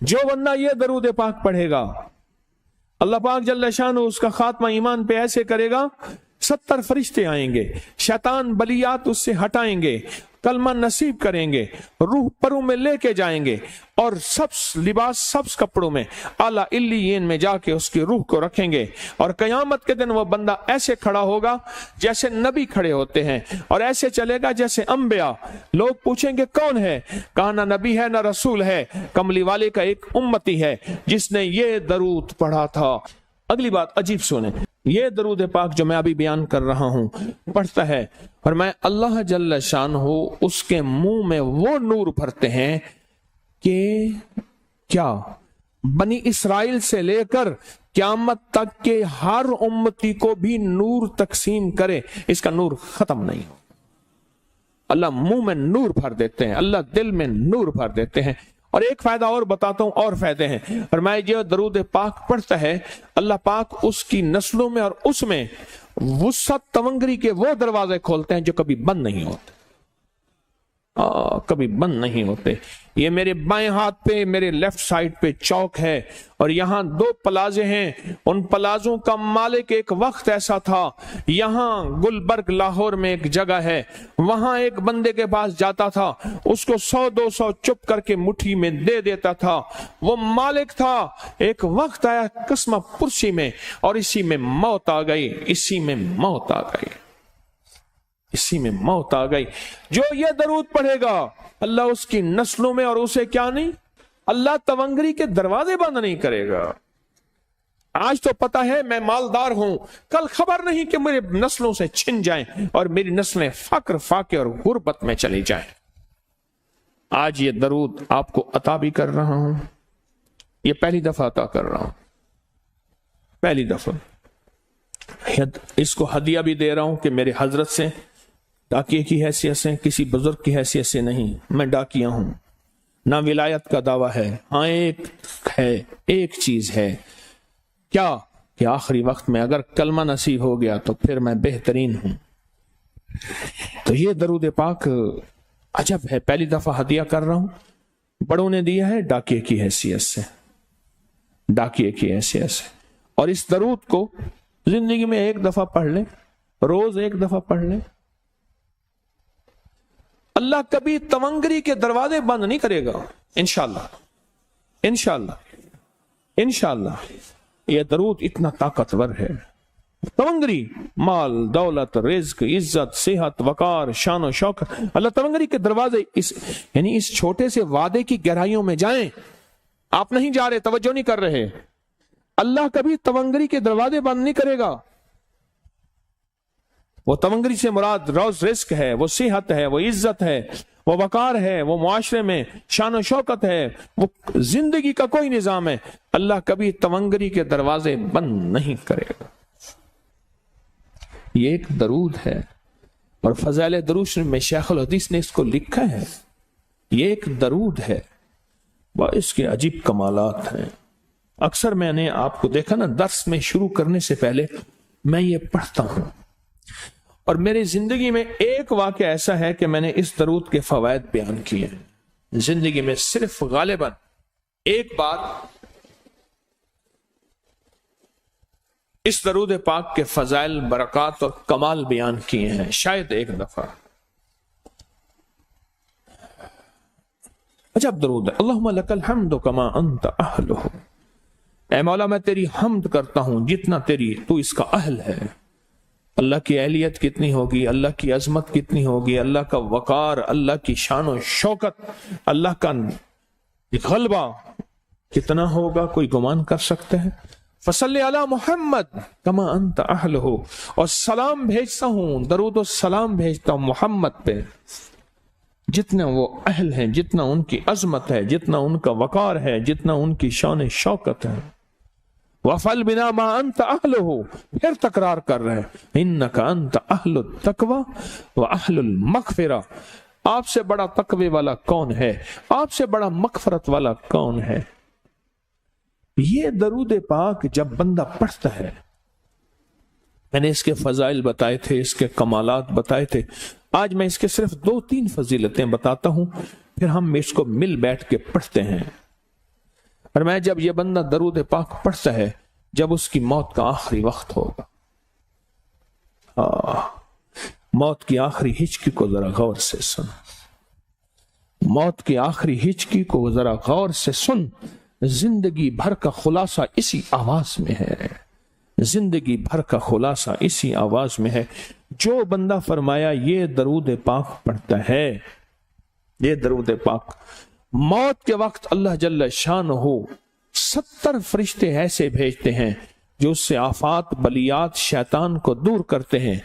जो बंदा ये दरूद पाक पढ़ेगा, अल्लाह पाक जल्ल शान उसका खात्मा ईमान पे ऐसे करेगा, 70 फरिश्ते आएंगे, शैतान बलियात उससे हटाएंगे, कलमा नसीब करेंगे, रूह परों में लेके जाएंगे और सब्स लिबास, सब्स कपड़ों में आला इल्लियीन में जाके उसकी रूह को रखेंगे। और कयामत के दिन वो बंदा ऐसे खड़ा होगा जैसे नबी खड़े होते हैं, और ऐसे चलेगा जैसे अंबिया। लोग पूछेंगे कौन है? कहा ना नबी है ना रसूल है, कमली वाले का एक उम्मती है जिसने ये दरूद पढ़ा था। अगली बात अजीब सुने, ये दरूद पाक जो मैं अभी बयान कर रहा हूं पढ़ता है और मैं अल्लाह जल्ल शान हो उसके मुंह में वो नूर भरते हैं कि क्या बनी इसराइल से लेकर क़यामत तक के हर उम्मती को भी नूर तकसीम करे, इसका नूर खत्म नहीं हो। अल्लाह मुंह में नूर भर देते हैं, अल्लाह दिल में नूर भर देते हैं। और एक फायदा और बताता हूं, और फायदे हैं। और मैं जो दरूद पाक पढ़ता है, अल्लाह पाक उसकी नस्लों में और उसमें वुसअत तवंगरी के वो दरवाजे खोलते हैं जो कभी बंद नहीं होते, कभी बंद नहीं होते। ये मेरे बाएं हाथ पे, मेरे लेफ्ट साइड पे चौक है और यहाँ 2 प्लाजे हैं। उन प्लाजों का मालिक एक वक्त ऐसा था, यहाँ गुलबर्ग लाहौर में एक जगह है, वहां एक बंदे के पास जाता था, उसको 100-200 चुप करके मुट्ठी में दे देता था। वो मालिक था। एक वक्त आया कस्मा पुरसी में और इसी में मौत आ गई, इसी में मौत आ गई, इसी में मौत आ गई। जो ये दरूद पढ़ेगा अल्लाह उसकी नस्लों में और उसे क्या नहीं, अल्लाह तवंगरी के दरवाजे बंद नहीं करेगा। आज तो पता है मैं मालदार हूं, कल खबर नहीं कि मेरे नस्लों से छिन जाएं और मेरी नस्लें फक्र, फाके और गुर्बत में चली जाएं। आज ये दरूद आपको अता भी कर रहा हूं, ये पहली दफा अता कर रहा हूं, पहली दफा। इसको हदिया भी दे रहा हूं कि मेरे हजरत से, डाकिये की हैसियत से, किसी बुजुर्ग की हैसियत से नहीं, मैं डाकिया हूं। ना विलायत का दावा है, हाँ एक है, एक चीज है, क्या कि आखिरी वक्त में अगर कलमा नसीब हो गया तो फिर मैं बेहतरीन हूं। तो ये दरूद पाक अजब है, पहली दफा हदिया कर रहा हूं, बड़ों ने दिया है डाकिये की हैसियत से, डाकिये की हैसियत से। और इस दरूद को जिंदगी में एक दफा पढ़ ले, रोज एक दफा पढ़ ले, अल्लाह कभी तवंगरी के दरवाजे बंद नहीं करेगा। इंशाअल्लाह, इंशाअल्लाह, इंशाअल्लाह। यह दरूद इतना ताकतवर है। तवंगरी, माल, दौलत, रिज्क, इज्जत, सेहत, वकार, शान और शौकत, अल्लाह तवंगरी के दरवाजे यानी इस छोटे से वादे की गहराइयों में जाएं। आप नहीं जा रहे, तवज्जो नहीं कर रहे। अल्लाह कभी तवंगरी के दरवाजे बंद नहीं करेगा। वो तवंगरी से मुराद रोज रिस्क है, वो सेहत है, वो इज्जत है, वो वकार है, वो मुआशरे में शान और शौकत है, वो जिंदगी का कोई निजाम है। अल्लाह कभी तवंगरी के दरवाजे बंद नहीं करेगा। ये एक दरूद है और फज़ाइल दरूद में शेखुल हदीस ने इसको लिखा है। ये एक दरूद है, वह इसके अजीब कमालात हैं। अक्सर मैंने आपको देखा ना, दर्स में शुरू करने से पहले मैं ये पढ़ता हूं और मेरी जिंदगी में एक वाक़या ऐसा है कि मैंने इस दरूद के फवायद बयान किए हैं। जिंदगी में सिर्फ गालिबन एक बार इस दरूद पाक के फजाइल, बरक़ात और कमाल बयान किए हैं, शायद एक दफा। अजब दरूद है। अल्लाहुम्मा लकल हम्दु कमा अंत अहलुहु। ऐ मौला मैं तेरी हम्द करता हूं जितना तू इसका अहल है। अल्लाह की अहलियत कितनी होगी, अल्लाह की अजमत कितनी होगी, अल्लाह का वकार, अल्लाह की शान और शौकत, अल्लाह का गलबा कितना होगा, कोई गुमान कर सकते हैं। फसल्ले अला मोहम्मद कमा अंत अहलहु। और सलाम भेजता हूं, दरूद और सलाम भेजता हूं मोहम्मद पे जितने वो अहल हैं, जितना उनकी अजमत है, जितना उनका वकार है, जितना उनकी शान शौकत है। वफल बिना मा अंत अहलहु, फिर तकरार कर रहे हैं, इन्नका अंत अहलुत तकवा व अहलुल मगफिरा। आपसे बड़ा तकवे वाला कौन है, आपसे बड़ा मगफरत वाला कौन है। ये दरूद पाक जब बंदा पढ़ता है, मैंने इसके फजाइल बताए थे, इसके कमालात बताए थे। आज मैं इसके सिर्फ 2-3 फजीलतें बताता हूं, फिर हम इसको मिल बैठ के पढ़ते हैं। فرمایا جب یہ بندہ درود پاک پڑھتا ہے جب اس کی موت کا آخری وقت ہوگا، موت کی آخری ہچکی کو ذرا غور سے سن، موت کی آخری ہچکی کو ذرا غور سے سن، زندگی بھر کا خلاصہ اسی آواز میں ہے، زندگی بھر کا خلاصہ اسی آواز میں ہے۔ جو بندہ فرمایا یہ درود پاک پڑھتا ہے، یہ درود پاک، موت کے وقت اللہ جل شانہ 70 فرشتے ایسے بھیجتے ہیں جو اس سے آفات بلیات شیطان کو دور کرتے ہیں،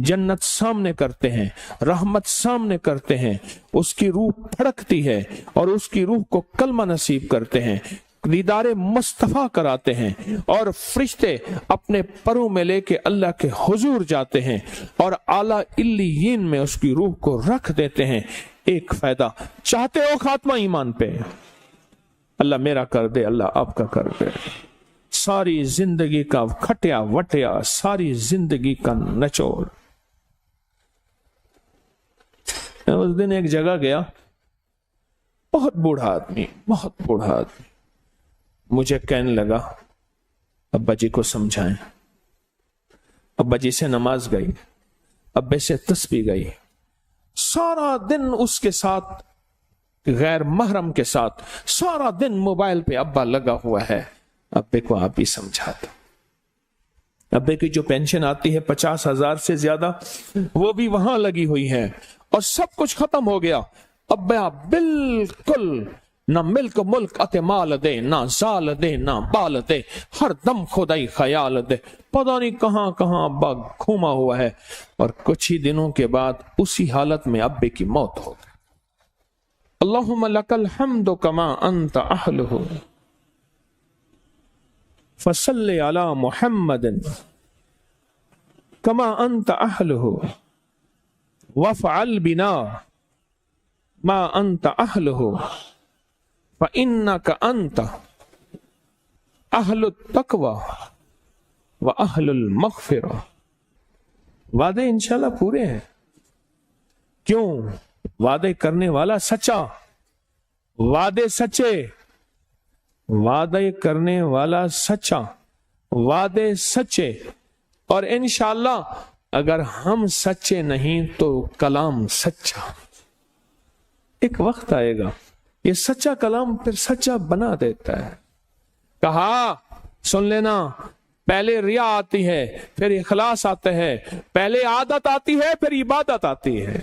جنت سامنے کرتے ہیں، رحمت سامنے کرتے ہیں، اس کی روح پھڑکتی ہے اور اس کی روح کو کلمہ نصیب کرتے ہیں، دیدار مصطفیٰ کراتے ہیں، اور فرشتے اپنے پروں میں لے کے اللہ کے حضور جاتے ہیں اور اعلیٰ علیین میں اس کی روح کو رکھ دیتے ہیں۔ ایک فائدہ چاہتے ہو خاتمہ ایمان پہ، اللہ میرا کر دے، اللہ آپ کا کر دے، ساری زندگی کا کھٹیا وٹیا، ساری زندگی کا نچوڑ۔ میں اس دن ایک جگہ گیا، بہت بوڑھا آدمی، بہت بوڑھا آدمی، مجھے کہنے لگا ابا جی کو سمجھائیں۔ ابا جی سے نماز گئی، ابے سے تسبیح گئی، سارا دن اس کے ساتھ غیر محرم کے ساتھ سارا دن موبائل پہ ابا لگا ہوا ہے۔ ابے کو آپ ہی سمجھا دو۔ ابے کی جو پینشن آتی ہے 50,000 سے زیادہ، وہ بھی وہاں لگی ہوئی ہے اور سب کچھ ختم ہو گیا۔ ابا بالکل نہ ملک ملک اتے مال دے، نہ زال دے، نہ بال دے، ہر دم خدائی خیال دے۔ پتہ نہیں کہاں کہاں ابا گھوما ہوا ہے، اور کچھ ہی دنوں کے بعد اسی حالت میں ابے کی موت ہو گئی۔ اللہم لک الحمد کما انت اہلہ فصل علی محمد کما انت اہلہ وافعل بنا ما انت اہلہ فإنک انت اہل التقوی واہل المغفرہ۔ وعدے انشاءاللہ پورے ہیں، کیوں؟ وعدے کرنے والا سچا، وعدے سچے، وعدے کرنے والا سچا، وعدے سچے، اور انشاءاللہ اگر ہم سچے نہیں تو کلام سچا۔ ایک وقت آئے گا یہ سچا کلام پھر سچا بنا دیتا ہے۔ کہا سن لینا، پہلے ریا آتی ہے، پھر اخلاص آتا ہے، پہلے عادت آتی ہے، پھر عبادت آتی ہے۔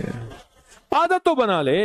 عادت تو بنا لے،